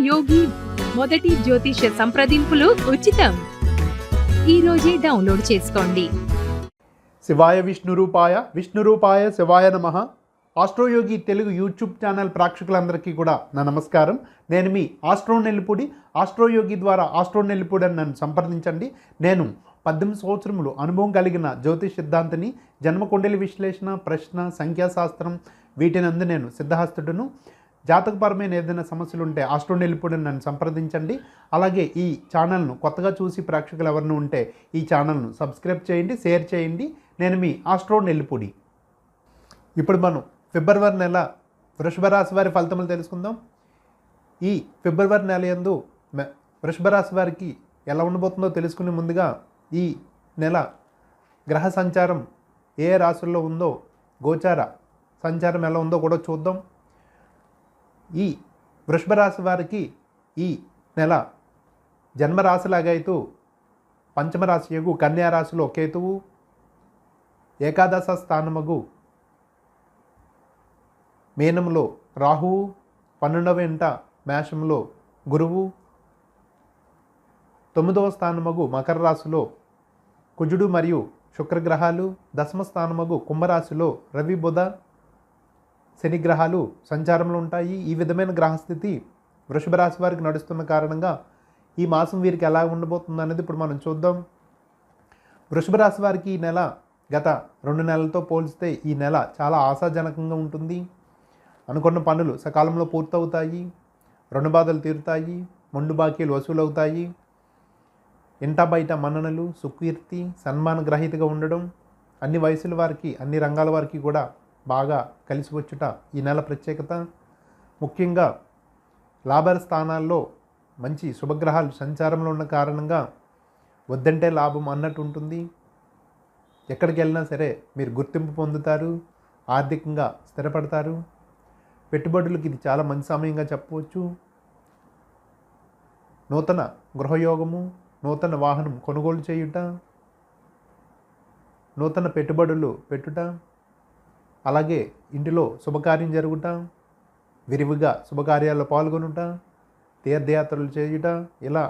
యోగి మొదటి జ్యోతిష సంప్రదింపులు ఉచితం. ఈ రోజే డౌన్లోడ్ చేసుకోండి. శివాయ విష్ణురూపాయ శివాయ నమః. ఆస్ట్రోయోగి తెలుగు యూట్యూబ్ ఛానల్ ప్రేక్షకులందరికీ కూడా నా నమస్కారం. నేను మీ ఆస్ట్రో నెల్లిపూడి. ఆస్ట్రోయోగి ద్వారా ఆస్ట్రో నెల్లిపూడి అని నన్ను సంప్రదించండి. నేను 18 సంవత్సరములు అనుభవం కలిగిన జ్యోతిష్ సిద్ధాంతిని. జన్మకుండలి విశ్లేషణ, ప్రశ్న, సంఖ్యాశాస్త్రం వీటినందు నేను సిద్ధహస్తుడును. జాతకపరమైన ఏదైనా సమస్యలు ఉంటే ఆస్ట్రో నెల్లిపూడి అని నన్ను సంప్రదించండి. అలాగే ఈ ఛానల్ను కొత్తగా చూసి ప్రేక్షకులు ఎవరిని ఉంటే ఈ ఛానల్ను సబ్స్క్రైబ్ చేయండి, షేర్ చేయండి. నేను మీ ఆస్ట్రో నెల్లిపూడి. ఇప్పుడు మనం ఫిబ్రవరి నెల వృషభ రాశి వారి ఫలితములు తెలుసుకుందాం. ఈ ఫిబ్రవరి నెల యందు వృషభ రాశి వారికి ఎలా ఉండబోతుందో తెలుసుకునే ముందుగా ఈ నెల గ్రహ సంచారం ఏ రాశుల్లో ఉందో, గోచార సంచారం ఎలా ఉందో కూడా చూద్దాం. ఈ వృషభ రాశి వారికి ఈ నెల జన్మరాశిలాగైతూ పంచమ రాశియగు కన్యా రాశిలో కేతువు, ఏకాదశ స్థానమగు మీనంలో రాహువు, 12వ ఇంట మేషంలో గురువు, 9వ స్థానమగు మకర రాశిలో కుజుడు మరియు శుక్రగ్రహాలు, 10వ స్థానమగు కుంభరాశిలో రవి, బుధ, శని గ్రహాలు సంచారంలో ఉంటాయి. ఈ విధమైన గ్రహస్థితి వృషభ రాశి వారికి నడుస్తున్న కారణంగా ఈ మాసం వీరికి ఎలా ఉండబోతుంది అనేది ఇప్పుడు మనం చూద్దాం. వృషభ రాశి వారికి ఈ నెల గత 2 నెలలతో పోలిస్తే ఈ నెల చాలా ఆశాజనకంగా ఉంటుంది. అనుకున్న పనులు సకాలంలో పూర్తవుతాయి, రుణ బాధలు తీరుతాయి, మొండు బాకీలు వసూలవుతాయి. ఇంటా బయట మన్ననలు, సుకీర్తి, సన్మాన గ్రహీతగా ఉండడం అన్ని వయసుల వారికి, అన్ని రంగాల వారికి కూడా బాగా కలిసి వచ్చుట ఈ నెల ప్రత్యేకత. ముఖ్యంగా లాభ స్థానాల్లో మంచి శుభగ్రహాలు సంచారంలో ఉన్న కారణంగా వద్దంటే లాభం అన్నట్టు ఉంటుంది. ఎక్కడికి వెళ్ళినా సరే మీరు గుర్తింపు పొందుతారు, ఆర్థికంగా స్థిరపడతారు. పెట్టుబడులకు ఇది చాలా మంచి సమయంగా చెప్పవచ్చు. నూతన గృహయోగము, నూతన వాహనం కొనుగోలు చేయుట, నూతన పెట్టుబడులు పెట్టుట, అలాగే ఇంటిలో శుభకార్యం జరుగుట, విరివిగా శుభకార్యాల్లో పాల్గొనుట, తీర్థయాత్రలు చేయుట, ఇలా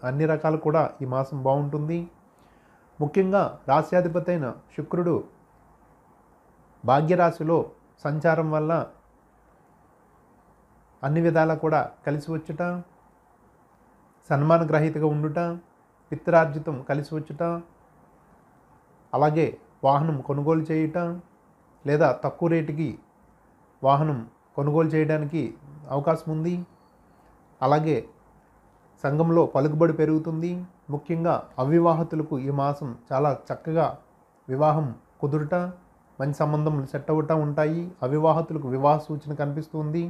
అన్ని రకాలు కూడా ఈ మాసం బాగుంటుంది. ముఖ్యంగా రాశ్యాధిపతి అయిన శుక్రుడు భాగ్యరాశిలో సంచారం వల్ల అన్ని విధాలా కూడా కలిసి వచ్చుట, సన్మాన గ్రహీతగా ఉండుట, పిత్రార్జితం కలిసి వచ్చుట, అలాగే వాహనం కొనుగోలు చేయుట లేదా తక్కువ రేటుకి వాహనం కొనుగోలు చేయడానికి అవకాశం ఉంది. అలాగే సంఘంలో పలుకుబడి పెరుగుతుంది. ముఖ్యంగా అవివాహితులకు ఈ మాసం చాలా చక్కగా వివాహం కుదురుట, మంచి సంబంధం సెట్ అవుతా ఉంటాయి. అవివాహితులకు వివాహ సూచన కనిపిస్తుంది.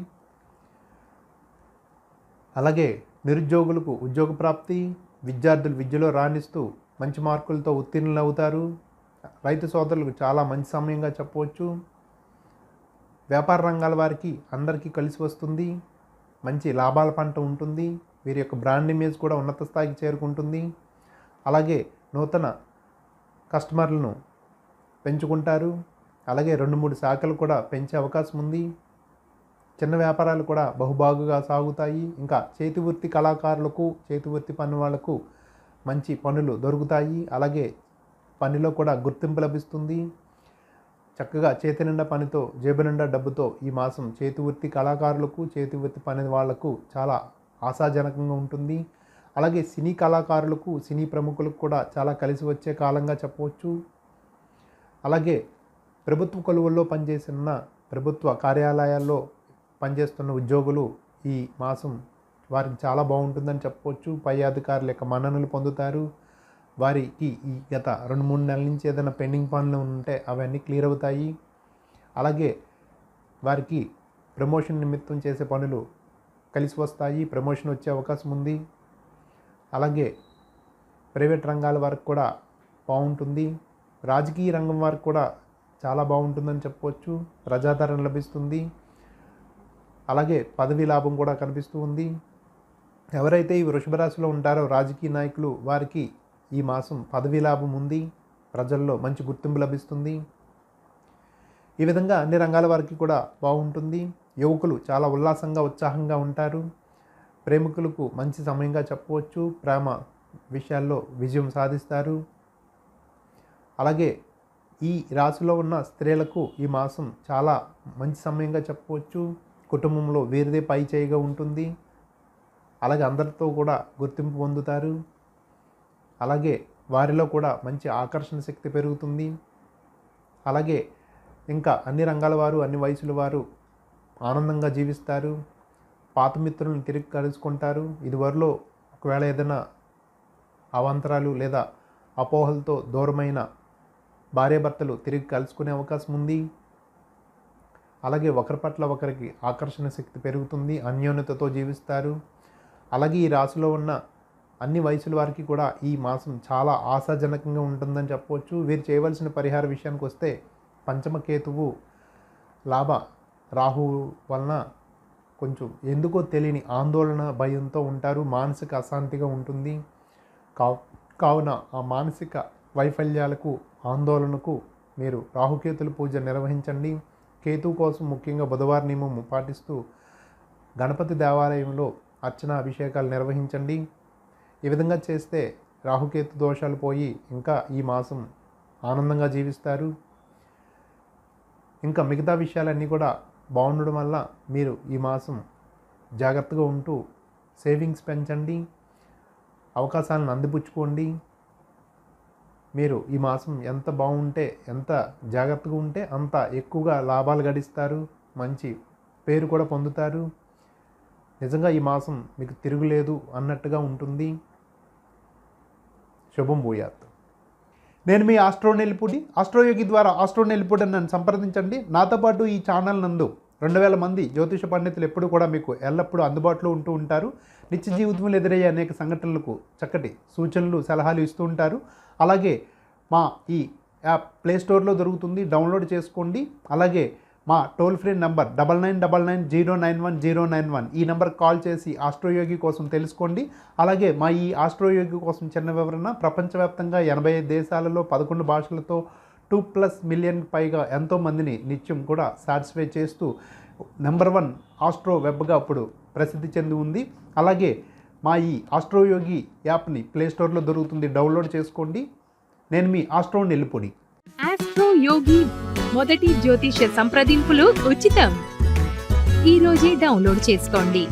అలాగే నిరుద్యోగులకు ఉద్యోగ ప్రాప్తి, విద్యార్థులు విద్యలో రాణిస్తూ మంచి మార్కులతో ఉత్తీర్ణులు అవుతారు. రైతు సోదరులకు చాలా మంచి సమయంగా చెప్పవచ్చు. వ్యాపార రంగాల వారికి అందరికీ కలిసి వస్తుంది. మంచి లాభాల పంట ఉంటుంది. వీరి యొక్క బ్రాండ్ ఇమేజ్ కూడా ఉన్నత స్థాయికి చేరుకుంటుంది. అలాగే నూతన కస్టమర్లను పెంచుకుంటారు. అలాగే 2-3 శాఖలు కూడా పెంచే అవకాశం ఉంది. చిన్న వ్యాపారాలు కూడా బహుబాగుగా సాగుతాయి. ఇంకా చేతివృత్తి కళాకారులకు, చేతివృత్తి పని వాళ్లకు మంచి పనులు దొరుకుతాయి. అలాగే పనిలో కూడా గుర్తింపు లభిస్తుంది. చక్కగా చేతి నిండా పనితో, జేబు నిండా డబ్బుతో ఈ మాసం చేతివృత్తి కళాకారులకు, చేతివృత్తి పని వాళ్లకు చాలా ఆశాజనకంగా ఉంటుంది. అలాగే సినీ కళాకారులకు, సినీ ప్రముఖులకు కూడా చాలా కలిసి వచ్చే కాలంగా చెప్పవచ్చు. అలాగే ప్రభుత్వ కొలువుల్లో పనిచేసిన, ప్రభుత్వ కార్యాలయాల్లో పనిచేస్తున్న ఉద్యోగులు ఈ మాసం వారికి చాలా బాగుంటుందని చెప్పవచ్చు. పై అధికారుల యొక్క మన్ననలు పొందుతారు. వారికి ఈ గత 2-3 నెలల నుంచి ఏదైనా పెండింగ్ పనులు ఉంటే అవన్నీ క్లియర్ అవుతాయి. అలాగే వారికి ప్రమోషన్ నిమిత్తం చేసే పనులు కలిసి వస్తాయి. ప్రమోషన్ వచ్చే అవకాశం ఉంది. అలాగే ప్రైవేట్ రంగాల వారికి కూడా బాగుంటుంది. రాజకీయ రంగం వారికి కూడా చాలా బాగుంటుందని చెప్పవచ్చు. ప్రజాదరణ లభిస్తుంది. అలాగే పదవీ లాభం కూడా కనిపిస్తూ ఉంది. ఎవరైతే ఈ వృషభ రాశిలో ఉంటారో రాజకీయ నాయకులు, వారికి ఈ మాసం పదవీ లాభం ఉంది. ప్రజల్లో మంచి గుర్తింపు లభిస్తుంది. ఈ విధంగా అన్ని రంగాల వారికి కూడా బాగుంటుంది. యువకులు చాలా ఉల్లాసంగా, ఉత్సాహంగా ఉంటారు. ప్రేమికులకు మంచి సమయంగా చెప్పవచ్చు. ప్రేమ విషయాల్లో విజయం సాధిస్తారు. అలాగే ఈ రాశిలో ఉన్న స్త్రీలకు ఈ మాసం చాలా మంచి సమయంగా చెప్పవచ్చు. కుటుంబంలో వీరిదే పై చేయిగా ఉంటుంది. అలాగే అందరితో కూడా గుర్తింపు పొందుతారు. అలాగే వారిలో కూడా మంచి ఆకర్షణ శక్తి పెరుగుతుంది. అలాగే ఇంకా అన్ని రంగాల వారు, అన్ని వయసుల వారు ఆనందంగా జీవిస్తారు. పాత మిత్రులను తిరిగి కలుసుకుంటారు. ఇదివరలో ఒకవేళ ఏదైనా అవాంతరాలు లేదా అపోహలతో దూరమైన భార్యాభర్తలు తిరిగి కలుసుకునే అవకాశం ఉంది. అలాగే ఒకరి పట్ల ఒకరికి ఆకర్షణ శక్తి పెరుగుతుంది. అన్యోన్యతతో జీవిస్తారు. అలాగే ఈ రాశిలో ఉన్న అన్ని వయసుల వారికి కూడా ఈ మాసం చాలా ఆశాజనకంగా ఉంటుందని చెప్పవచ్చు. వీరు చేయవలసిన పరిహార విషయానికి వస్తే పంచమకేతువు లాభ రాహువు వలన కొంచెం ఎందుకో తెలియని ఆందోళన భయంతో ఉంటారు. మానసిక అశాంతిగా ఉంటుంది. కావున ఆ మానసిక వైఫల్యాలకు ఆందోళనకు మీరు రాహుకేతుల పూజ నిర్వహించండి. కేతువు కోసం ముఖ్యంగా బుధవారం నియమం పాటిస్తూ గణపతి దేవాలయంలో అర్చన అభిషేకాలు నిర్వహించండి. ఈ విధంగా చేస్తే రాహుకేతు దోషాలు పోయి ఇంకా ఈ మాసం ఆనందంగా జీవిస్తారు. ఇంకా మిగతా విషయాలన్నీ కూడా బాగుండడం వల్ల మీరు ఈ మాసం జాగ్రత్తగా ఉంటూ సేవింగ్స్ పెంచండి. అవకాశాలను అందిపుచ్చుకోండి. మీరు ఈ మాసం ఎంత బాగుంటే, ఎంత జాగ్రత్తగా ఉంటే అంత ఎక్కువగా లాభాలు గడిస్తారు. మంచి పేరు కూడా పొందుతారు. నిజంగా ఈ మాసం మీకు తిరుగులేదు అన్నట్టుగా ఉంటుంది. శుభం భూయాత్. నేను మీ ఆస్ట్రో నెల్లిపూడి. ఆస్ట్రోయోగి ద్వారా ఆస్ట్రో నెల్లిపూడి నన్ను సంప్రదించండి. నాతో పాటు ఈ ఛానల్ నందు 2000 మంది జ్యోతిష పండితులు ఎప్పుడు కూడా మీకు ఎల్లప్పుడూ అందుబాటులో ఉంటూ ఉంటారు. నిత్య జీవితంలో ఎదురయ్యే అనేక సంఘటనలకు చక్కటి సూచనలు, సలహాలు ఇస్తూ ఉంటారు. అలాగే మా ఈ యాప్ ప్లేస్టోర్లో దొరుకుతుంది, డౌన్లోడ్ చేసుకోండి. అలాగే మా టోల్ ఫ్రీ నంబర్ 9999091091 ఈ నెంబర్కి కాల్ చేసి ఆస్ట్రోయోగి కోసం తెలుసుకోండి. అలాగే మా ఈ ఆస్ట్రోయోగి కోసం చిన్న వివరణ. ప్రపంచవ్యాప్తంగా 85 దేశాలలో 11 భాషలతో 2+ మిలియన్ పైగా ఎంతోమందిని నిత్యం కూడా సాటిస్ఫై చేస్తూ #1 ఆస్ట్రో వెబ్గా ఇప్పుడు ప్రసిద్ధి చెంది ఉంది. అలాగే మా ఈ ఆస్ట్రోయోగి యాప్ని ప్లేస్టోర్లో దొరుకుతుంది, డౌన్లోడ్ చేసుకోండి. నేను మీ ఆస్ట్రో నెల్లిపూడి. ఆస్ట్రో యోగి మొదటి జ్యోతిష సంప్రదింపులు ఉచితం. ఈ రోజే డౌన్లోడ్ చేసుకోండి.